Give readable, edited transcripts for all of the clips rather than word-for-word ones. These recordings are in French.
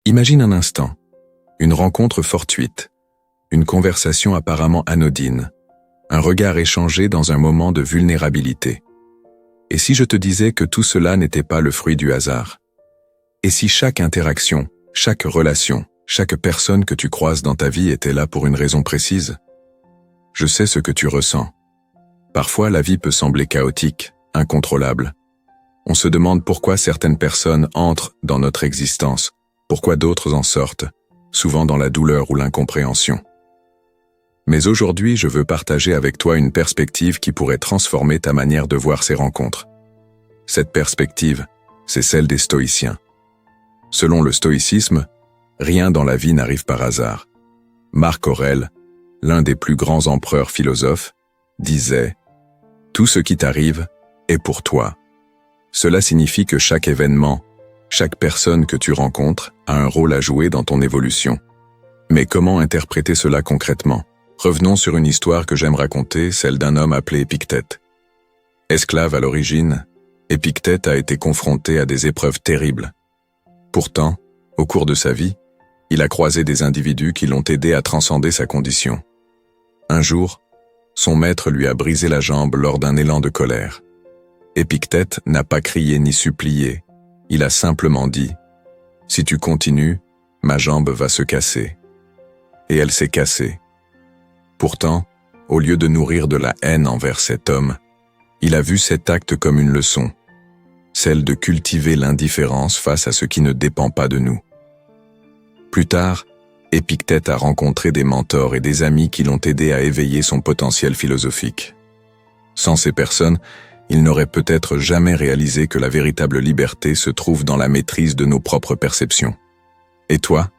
Imagine un instant, une rencontre fortuite, une conversation apparemment anodine, un regard échangé dans un moment de vulnérabilité. Et si je te disais que tout cela n'était pas le fruit du hasard? Et si chaque interaction, chaque relation, chaque personne que tu croises dans ta vie était là pour une raison précise? Je sais ce que tu ressens. Parfois, la vie peut sembler chaotique, incontrôlable. On se demande pourquoi certaines personnes entrent dans notre existence, pourquoi d'autres en sortent, souvent dans la douleur ou l'incompréhension. Mais aujourd'hui, je veux partager avec toi une perspective qui pourrait transformer ta manière de voir ces rencontres. Cette perspective, c'est celle des stoïciens. Selon le stoïcisme, rien dans la vie n'arrive par hasard. Marc Aurèle, l'un des plus grands empereurs philosophes, disait « Tout ce qui t'arrive est pour toi ». Cela signifie que chaque événement, chaque personne que tu rencontres a un rôle à jouer dans ton évolution. Mais comment interpréter cela concrètement? Revenons sur une histoire que j'aime raconter, celle d'un homme appelé Épictète. Esclave à l'origine, Épictète a été confronté à des épreuves terribles. Pourtant, au cours de sa vie, il a croisé des individus qui l'ont aidé à transcender sa condition. Un jour, son maître lui a brisé la jambe lors d'un élan de colère. Épictète n'a pas crié ni supplié, il a simplement dit « Si tu continues, ma jambe va se casser. » Et elle s'est cassée. Pourtant, au lieu de nourrir de la haine envers cet homme, il a vu cet acte comme une leçon, celle de cultiver l'indifférence face à ce qui ne dépend pas de nous. Plus tard, Épictète a rencontré des mentors et des amis qui l'ont aidé à éveiller son potentiel philosophique. Sans ces personnes, il n'aurait peut-être jamais réalisé que la véritable liberté se trouve dans la maîtrise de nos propres perceptions. Et toi,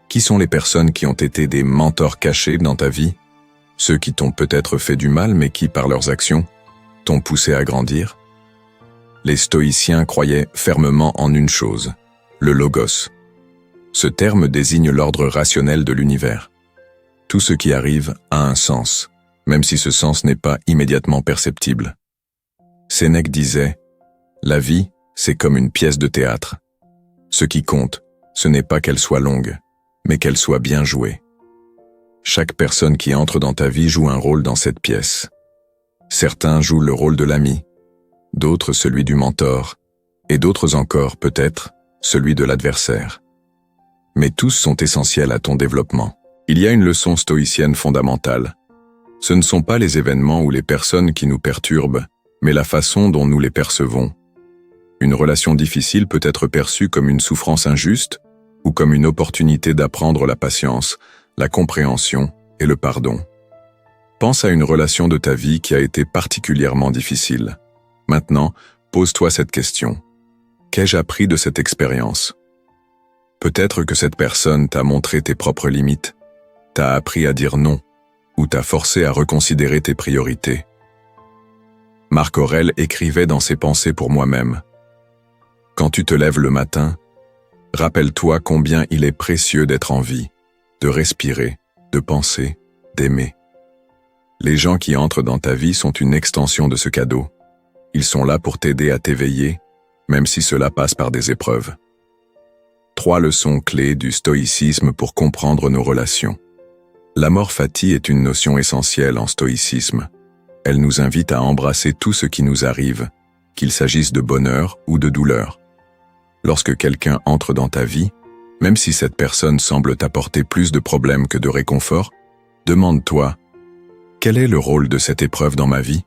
qui sont les personnes qui ont été des mentors cachés dans ta vie? Ceux qui t'ont peut-être fait du mal mais qui, par leurs actions, t'ont poussé à grandir? Les stoïciens croyaient fermement en une chose, le logos. Ce terme désigne l'ordre rationnel de l'univers. Tout ce qui arrive a un sens, même si ce sens n'est pas immédiatement perceptible. Sénèque disait « La vie, c'est comme une pièce de théâtre. Ce qui compte, ce n'est pas qu'elle soit longue, mais qu'elle soit bien jouée. » Chaque personne qui entre dans ta vie joue un rôle dans cette pièce. Certains jouent le rôle de l'ami, d'autres celui du mentor, et d'autres encore, peut-être, celui de l'adversaire. Mais tous sont essentiels à ton développement. Il y a une leçon stoïcienne fondamentale. Ce ne sont pas les événements ou les personnes qui nous perturbent, mais la façon dont nous les percevons. Une relation difficile peut être perçue comme une souffrance injuste ou comme une opportunité d'apprendre la patience, la compréhension et le pardon. Pense à une relation de ta vie qui a été particulièrement difficile. Maintenant, pose-toi cette question. Qu'ai-je appris de cette expérience? Peut-être que cette personne t'a montré tes propres limites, t'a appris à dire non, ou t'a forcé à reconsidérer tes priorités. Marc Aurèle écrivait dans ses pensées pour moi-même. Quand tu te lèves le matin, rappelle-toi combien il est précieux d'être en vie, de respirer, de penser, d'aimer. Les gens qui entrent dans ta vie sont une extension de ce cadeau. Ils sont là pour t'aider à t'éveiller, même si cela passe par des épreuves. 3 leçons clés du stoïcisme pour comprendre nos relations. L'amor fati est une notion essentielle en stoïcisme. Elle nous invite à embrasser tout ce qui nous arrive, qu'il s'agisse de bonheur ou de douleur. Lorsque quelqu'un entre dans ta vie, même si cette personne semble t'apporter plus de problèmes que de réconfort, demande-toi, quel est le rôle de cette épreuve dans ma vie?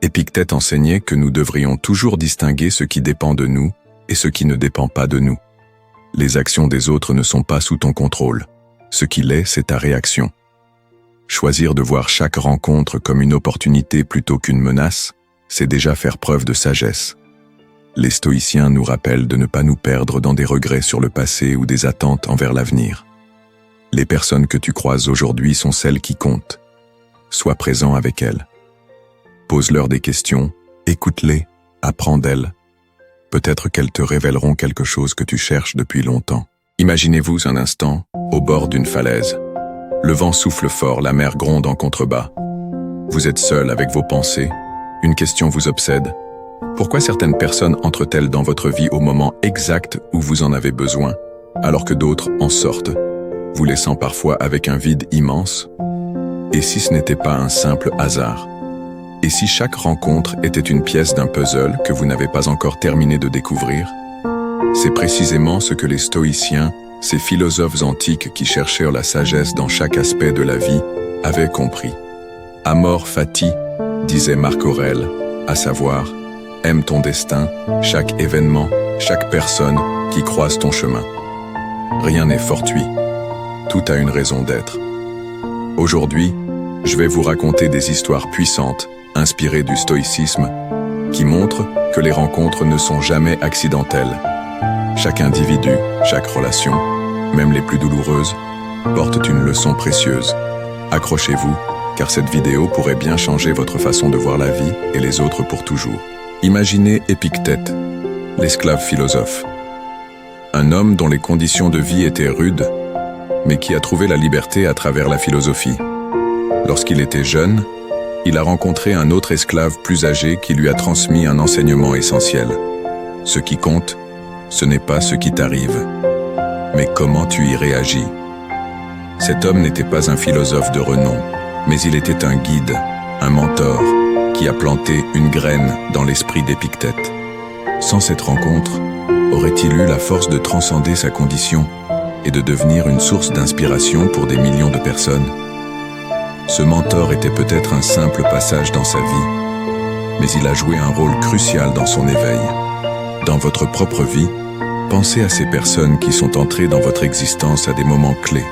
Épictète enseignait que nous devrions toujours distinguer ce qui dépend de nous et ce qui ne dépend pas de nous. Les actions des autres ne sont pas sous ton contrôle. Ce qu'il est, c'est ta réaction. Choisir de voir chaque rencontre comme une opportunité plutôt qu'une menace, c'est déjà faire preuve de sagesse. Les stoïciens nous rappellent de ne pas nous perdre dans des regrets sur le passé ou des attentes envers l'avenir. Les personnes que tu croises aujourd'hui sont celles qui comptent. Sois présent avec elles. Pose-leur des questions, écoute-les, apprends d'elles. Peut-être qu'elles te révéleront quelque chose que tu cherches depuis longtemps. Imaginez-vous un instant, au bord d'une falaise. Le vent souffle fort, la mer gronde en contrebas. Vous êtes seul avec vos pensées. Une question vous obsède. Pourquoi certaines personnes entrent-elles dans votre vie au moment exact où vous en avez besoin, alors que d'autres en sortent, vous laissant parfois avec un vide immense? Et si ce n'était pas un simple hasard? Et si chaque rencontre était une pièce d'un puzzle que vous n'avez pas encore terminé de découvrir? C'est précisément ce que les stoïciens, ces philosophes antiques qui cherchèrent la sagesse dans chaque aspect de la vie, avaient compris. Amor fati, disait Marc Aurèle, à savoir, aime ton destin, chaque événement, chaque personne qui croise ton chemin. Rien n'est fortuit, tout a une raison d'être. Aujourd'hui, je vais vous raconter des histoires puissantes, inspirées du stoïcisme, qui montrent que les rencontres ne sont jamais accidentelles. Chaque individu, chaque relation, même les plus douloureuses, portent une leçon précieuse. Accrochez-vous, car cette vidéo pourrait bien changer votre façon de voir la vie et les autres pour toujours. Imaginez Épictète, l'esclave philosophe. Un homme dont les conditions de vie étaient rudes, mais qui a trouvé la liberté à travers la philosophie. Lorsqu'il était jeune, il a rencontré un autre esclave plus âgé qui lui a transmis un enseignement essentiel. Ce qui compte, ce n'est pas ce qui t'arrive, mais comment tu y réagis. Cet homme n'était pas un philosophe de renom, mais il était un guide, un mentor, qui a planté une graine dans l'esprit d'Épictète. Sans cette rencontre, aurait-il eu la force de transcender sa condition et de devenir une source d'inspiration pour des millions de personnes? Ce mentor était peut-être un simple passage dans sa vie, mais il a joué un rôle crucial dans son éveil. Dans votre propre vie, pensez à ces personnes qui sont entrées dans votre existence à des moments clés.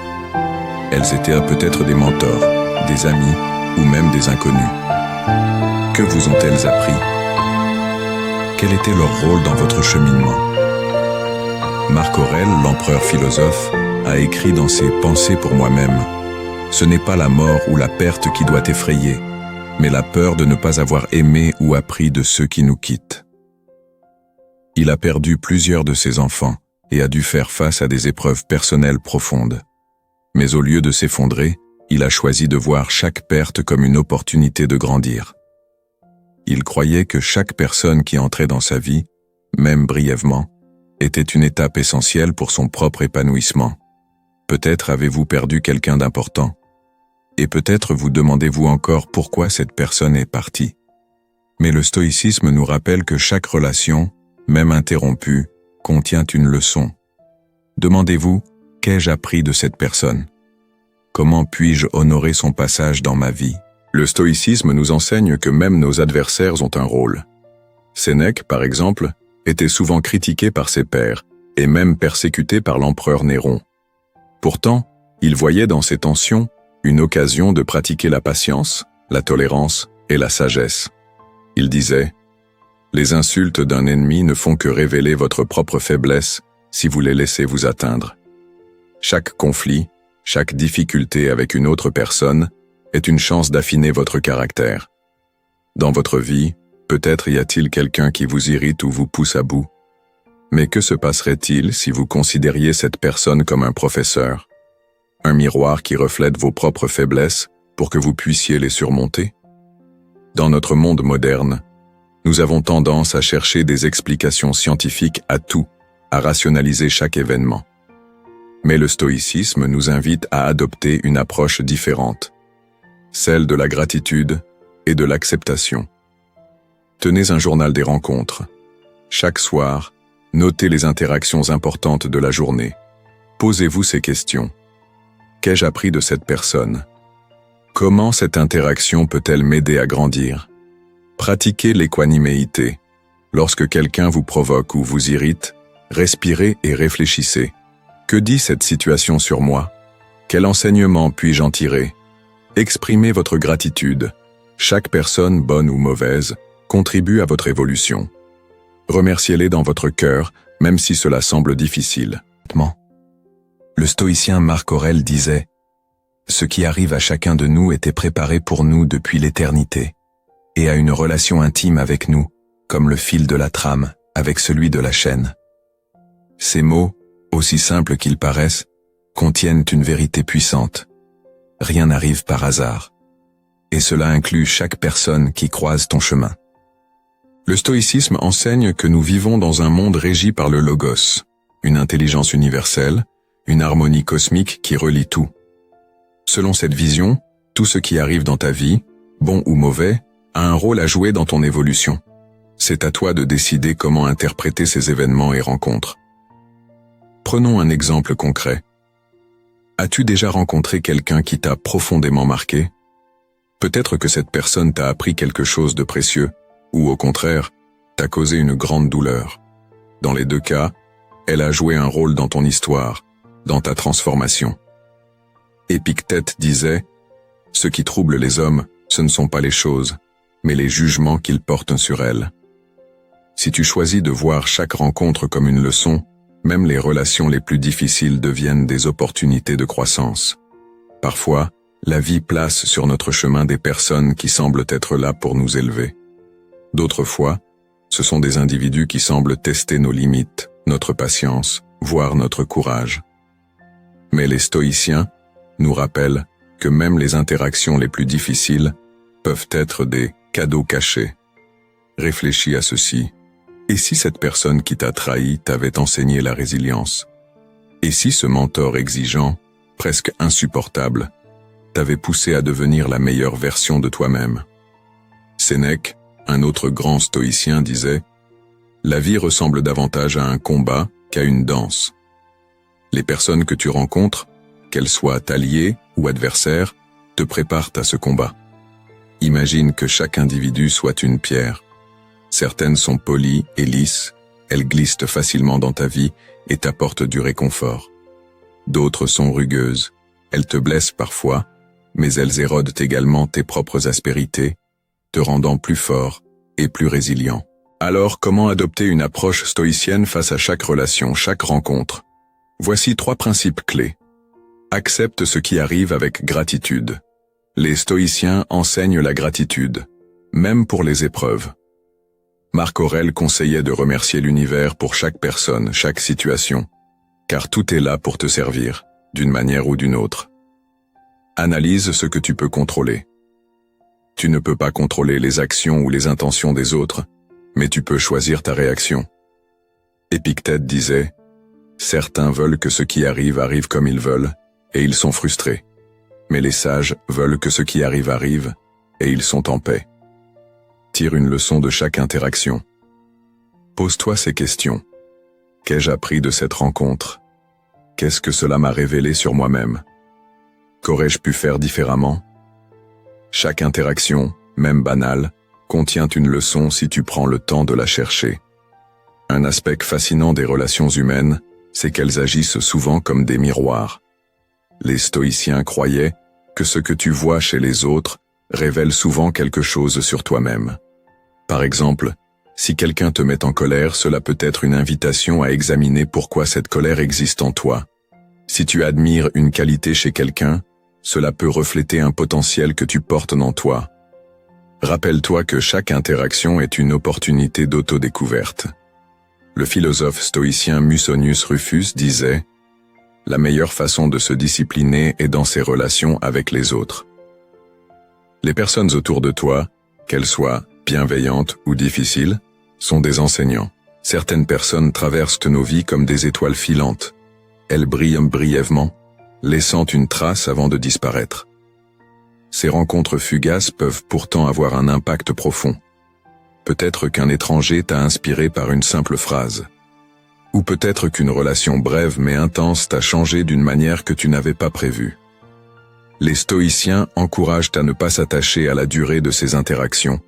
Elles étaient peut-être des mentors, des amis ou même des inconnus. Que vous ont-elles appris? Quel était leur rôle dans votre cheminement? Marc Aurèle, l'empereur philosophe, a écrit dans ses « Pensées pour moi-même » : ce n'est pas la mort ou la perte qui doit effrayer, mais la peur de ne pas avoir aimé ou appris de ceux qui nous quittent. Il a perdu plusieurs de ses enfants et a dû faire face à des épreuves personnelles profondes. Mais au lieu de s'effondrer, il a choisi de voir chaque perte comme une opportunité de grandir. Il croyait que chaque personne qui entrait dans sa vie, même brièvement, était une étape essentielle pour son propre épanouissement. Peut-être avez-vous perdu quelqu'un d'important, et peut-être vous demandez-vous encore pourquoi cette personne est partie. Mais le stoïcisme nous rappelle que chaque relation, même interrompue, contient une leçon. Demandez-vous, qu'ai-je appris de cette personne? Comment puis-je honorer son passage dans ma vie? Le stoïcisme nous enseigne que même nos adversaires ont un rôle. Sénèque, par exemple, était souvent critiqué par ses pairs et même persécuté par l'empereur Néron. Pourtant, il voyait dans ces tensions une occasion de pratiquer la patience, la tolérance et la sagesse. Il disait « Les insultes d'un ennemi ne font que révéler votre propre faiblesse si vous les laissez vous atteindre. Chaque conflit, chaque difficulté avec une autre personne est une chance d'affiner votre caractère. Dans votre vie, peut-être y a-t-il quelqu'un qui vous irrite ou vous pousse à bout. Mais que se passerait-il si vous considériez cette personne comme un professeur, un miroir qui reflète vos propres faiblesses pour que vous puissiez les surmonter? Dans notre monde moderne, nous avons tendance à chercher des explications scientifiques à tout, à rationaliser chaque événement. Mais le stoïcisme nous invite à adopter une approche différente, celle de la gratitude et de l'acceptation. Tenez un journal des rencontres. Chaque soir, notez les interactions importantes de la journée. Posez-vous ces questions. Qu'ai-je appris de cette personne? Comment cette interaction peut-elle m'aider à grandir? Pratiquez l'équaniméité. Lorsque quelqu'un vous provoque ou vous irrite, respirez et réfléchissez. Que dit cette situation sur moi? Quel enseignement puis-je en tirer? Exprimez votre gratitude. Chaque personne, bonne ou mauvaise, contribue à votre évolution. Remerciez-les dans votre cœur, même si cela semble difficile. Le stoïcien Marc Aurèle disait « Ce qui arrive à chacun de nous était préparé pour nous depuis l'éternité, et a une relation intime avec nous, comme le fil de la trame avec celui de la chaîne. » Ces mots, aussi simples qu'ils paraissent, contiennent une vérité puissante. Rien n'arrive par hasard. Et cela inclut chaque personne qui croise ton chemin. Le stoïcisme enseigne que nous vivons dans un monde régi par le logos, une intelligence universelle, une harmonie cosmique qui relie tout. Selon cette vision, tout ce qui arrive dans ta vie, bon ou mauvais, a un rôle à jouer dans ton évolution. C'est à toi de décider comment interpréter ces événements et rencontres. Prenons un exemple concret. As-tu déjà rencontré quelqu'un qui t'a profondément marqué? Peut-être que cette personne t'a appris quelque chose de précieux, ou au contraire, t'a causé une grande douleur. Dans les deux cas, elle a joué un rôle dans ton histoire, dans ta transformation. Épictète disait « Ce qui trouble les hommes, ce ne sont pas les choses, mais les jugements qu'ils portent sur elles. » Si tu choisis de voir chaque rencontre comme une leçon, même les relations les plus difficiles deviennent des opportunités de croissance. Parfois, la vie place sur notre chemin des personnes qui semblent être là pour nous élever. D'autres fois, ce sont des individus qui semblent tester nos limites, notre patience, voire notre courage. Mais les stoïciens nous rappellent que même les interactions les plus difficiles peuvent être des cadeaux cachés. Réfléchis à ceci. Et si cette personne qui t'a trahi t'avait enseigné la résilience? Et si ce mentor exigeant, presque insupportable, t'avait poussé à devenir la meilleure version de toi-même? Sénèque, un autre grand stoïcien, disait « La vie ressemble davantage à un combat qu'à une danse. » Les personnes que tu rencontres, qu'elles soient alliées ou adversaires, te préparent à ce combat. Imagine que chaque individu soit une pierre. Certaines sont polies et lisses, elles glissent facilement dans ta vie et t'apportent du réconfort. D'autres sont rugueuses, elles te blessent parfois, mais elles érodent également tes propres aspérités, te rendant plus fort et plus résilient. Alors, comment adopter une approche stoïcienne face à chaque relation, chaque rencontre? Voici 3 principes clés. Accepte ce qui arrive avec gratitude. Les stoïciens enseignent la gratitude, même pour les épreuves. Marc Aurèle conseillait de remercier l'univers pour chaque personne, chaque situation, car tout est là pour te servir, d'une manière ou d'une autre. Analyse ce que tu peux contrôler. Tu ne peux pas contrôler les actions ou les intentions des autres, mais tu peux choisir ta réaction. Épictète disait « Certains veulent que ce qui arrive arrive comme ils veulent, et ils sont frustrés. Mais les sages veulent que ce qui arrive arrive, et ils sont en paix. » Tire une leçon de chaque interaction. Pose-toi ces questions. Qu'ai-je appris de cette rencontre? Qu'est-ce que cela m'a révélé sur moi-même? Qu'aurais-je pu faire différemment? Chaque interaction, même banale, contient une leçon si tu prends le temps de la chercher. Un aspect fascinant des relations humaines, c'est qu'elles agissent souvent comme des miroirs. Les stoïciens croyaient que ce que tu vois chez les autres révèle souvent quelque chose sur toi-même. Par exemple, si quelqu'un te met en colère, cela peut être une invitation à examiner pourquoi cette colère existe en toi. Si tu admires une qualité chez quelqu'un, cela peut refléter un potentiel que tu portes en toi. Rappelle-toi que chaque interaction est une opportunité d'autodécouverte. Le philosophe stoïcien Musonius Rufus disait « La meilleure façon de se discipliner est dans ses relations avec les autres. » Les personnes autour de toi, qu'elles soient bienveillantes ou difficiles, sont des enseignants. Certaines personnes traversent nos vies comme des étoiles filantes. Elles brillent brièvement, laissant une trace avant de disparaître. Ces rencontres fugaces peuvent pourtant avoir un impact profond. Peut-être qu'un étranger t'a inspiré par une simple phrase. Ou peut-être qu'une relation brève mais intense t'a changé d'une manière que tu n'avais pas prévue. Les stoïciens encouragent à ne pas s'attacher à la durée de ces interactions,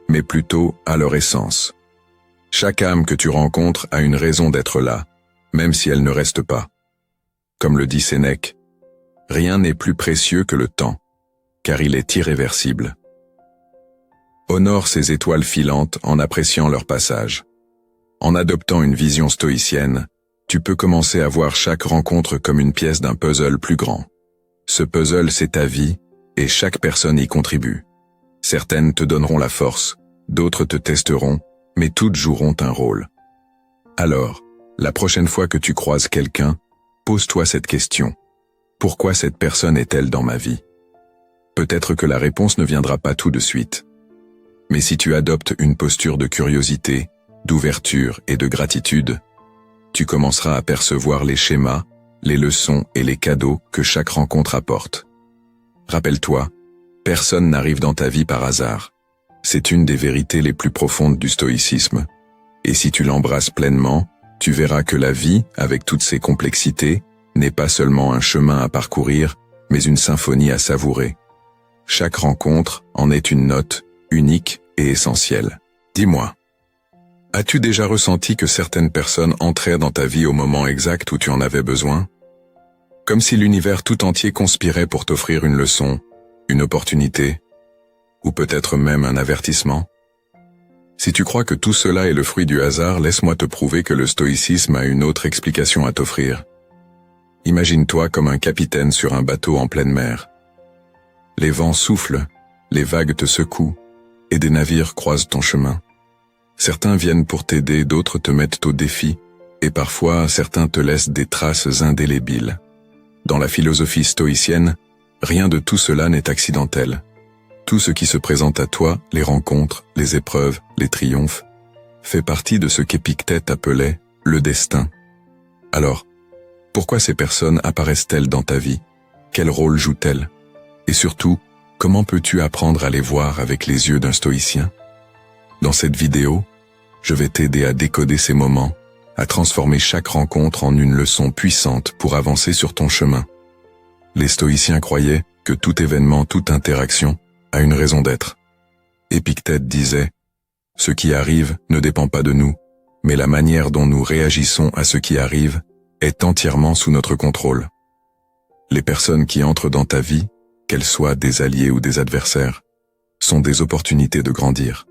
mais plutôt à leur essence. Chaque âme que tu rencontres a une raison d'être là, même si elle ne reste pas. Comme le dit Sénèque, « Rien n'est plus précieux que le temps, car il est irréversible. » Honore ces étoiles filantes en appréciant leur passage. En adoptant une vision stoïcienne, tu peux commencer à voir chaque rencontre comme une pièce d'un puzzle plus grand. Ce puzzle, c'est ta vie, et chaque personne y contribue. Certaines te donneront la force, d'autres te testeront, mais toutes joueront un rôle. Alors, la prochaine fois que tu croises quelqu'un, pose-toi cette question. Pourquoi cette personne est-elle dans ma vie? Peut-être que la réponse ne viendra pas tout de suite. Mais si tu adoptes une posture de curiosité, d'ouverture et de gratitude, tu commenceras à percevoir les schémas, les leçons et les cadeaux que chaque rencontre apporte. Rappelle-toi, personne n'arrive dans ta vie par hasard. C'est une des vérités les plus profondes du stoïcisme. Et si tu l'embrasses pleinement, tu verras que la vie, avec toutes ses complexités, n'est pas seulement un chemin à parcourir, mais une symphonie à savourer. Chaque rencontre en est une note, unique et essentielle. Dis-moi, as-tu déjà ressenti que certaines personnes entraient dans ta vie au moment exact où tu en avais besoin? Comme si l'univers tout entier conspirait pour t'offrir une leçon, une opportunité, ou peut-être même un avertissement? Si tu crois que tout cela est le fruit du hasard, laisse-moi te prouver que le stoïcisme a une autre explication à t'offrir. Imagine-toi comme un capitaine sur un bateau en pleine mer. Les vents soufflent, les vagues te secouent, et des navires croisent ton chemin. Certains viennent pour t'aider, d'autres te mettent au défi, et parfois certains te laissent des traces indélébiles. Dans la philosophie stoïcienne, rien de tout cela n'est accidentel. Tout ce qui se présente à toi, les rencontres, les épreuves, les triomphes, fait partie de ce qu'Épictète appelait le destin. Alors, pourquoi ces personnes apparaissent-elles dans ta vie? Quel rôle jouent-elles? Et surtout, comment peux-tu apprendre à les voir avec les yeux d'un stoïcien? Dans cette vidéo, je vais t'aider à décoder ces moments, à transformer chaque rencontre en une leçon puissante pour avancer sur ton chemin. Les stoïciens croyaient que tout événement, toute interaction, a une raison d'être. Épictète disait « Ce qui arrive ne dépend pas de nous, mais la manière dont nous réagissons à ce qui arrive est entièrement sous notre contrôle. » Les personnes qui entrent dans ta vie, qu'elles soient des alliés ou des adversaires, sont des opportunités de grandir.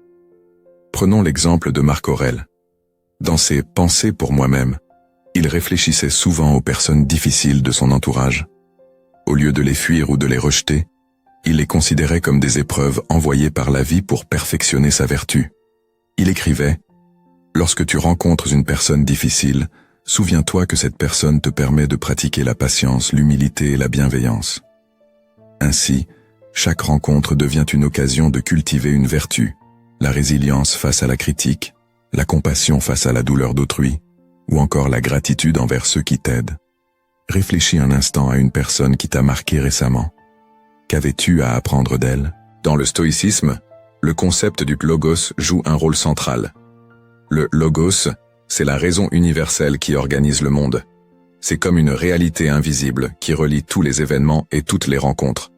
Prenons l'exemple de Marc Aurèle. Dans ses « Pensées pour moi-même », il réfléchissait souvent aux personnes difficiles de son entourage. Au lieu de les fuir ou de les rejeter, il les considérait comme des épreuves envoyées par la vie pour perfectionner sa vertu. Il écrivait « Lorsque tu rencontres une personne difficile, souviens-toi que cette personne te permet de pratiquer la patience, l'humilité et la bienveillance. » Ainsi, chaque rencontre devient une occasion de cultiver une vertu, la résilience face à la critique, la compassion face à la douleur d'autrui, ou encore la gratitude envers ceux qui t'aident. Réfléchis un instant à une personne qui t'a marqué récemment. Qu'avais-tu à apprendre d'elle? Dans le stoïcisme, le concept du logos joue un rôle central. Le logos, c'est la raison universelle qui organise le monde. C'est comme une réalité invisible qui relie tous les événements et toutes les rencontres.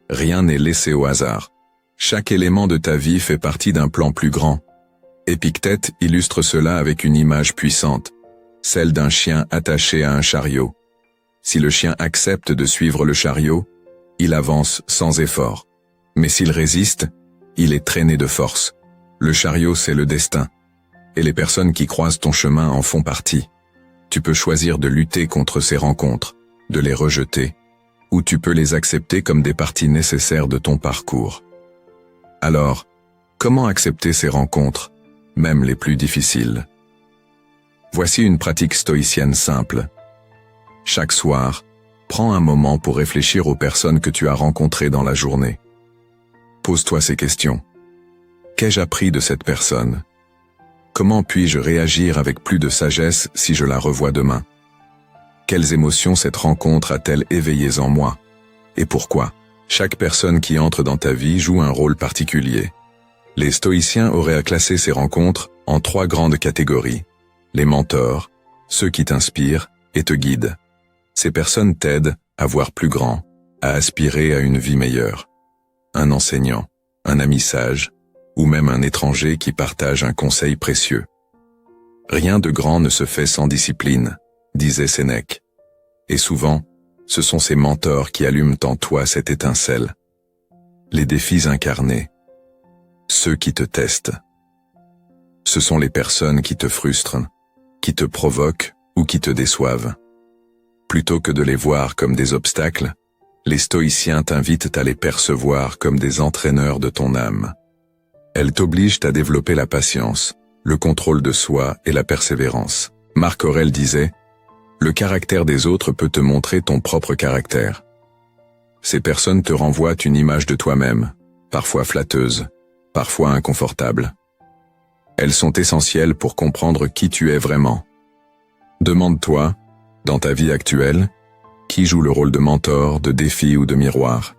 Rien n'est laissé au hasard. Chaque élément de ta vie fait partie d'un plan plus grand. Épictète illustre cela avec une image puissante, celle d'un chien attaché à un chariot. Si le chien accepte de suivre le chariot, il avance sans effort. Mais s'il résiste, il est traîné de force. Le chariot, c'est le destin. Et les personnes qui croisent ton chemin en font partie. Tu peux choisir de lutter contre ces rencontres, de les rejeter, ou tu peux les accepter comme des parties nécessaires de ton parcours. Alors, comment accepter ces rencontres, même les plus difficiles? Voici une pratique stoïcienne simple. Chaque soir, prends un moment pour réfléchir aux personnes que tu as rencontrées dans la journée. Pose-toi ces questions. Qu'ai-je appris de cette personne? Comment puis-je réagir avec plus de sagesse si je la revois demain? Quelles émotions cette rencontre a-t-elle éveillées en moi? Et pourquoi? Chaque personne qui entre dans ta vie joue un rôle particulier. Les stoïciens auraient classé ces rencontres en 3 grandes catégories. Les mentors, ceux qui t'inspirent et te guident. Ces personnes t'aident à voir plus grand, à aspirer à une vie meilleure. Un enseignant, un ami sage, ou même un étranger qui partage un conseil précieux. Rien de grand ne se fait sans discipline, disait Sénèque. Et souvent, ce sont ces mentors qui allument en toi cette étincelle. Les défis incarnés, ceux qui te testent. Ce sont les personnes qui te frustrent, qui te provoquent ou qui te déçoivent. Plutôt que de les voir comme des obstacles, les stoïciens t'invitent à les percevoir comme des entraîneurs de ton âme. Elles t'obligent à développer la patience, le contrôle de soi et la persévérance. Marc Aurèle disait « Le caractère des autres peut te montrer ton propre caractère. » Ces personnes te renvoient une image de toi-même, parfois flatteuse, parfois inconfortable. Elles sont essentielles pour comprendre qui tu es vraiment. Demande-toi, dans ta vie actuelle, qui joue le rôle de mentor, de défi ou de miroir.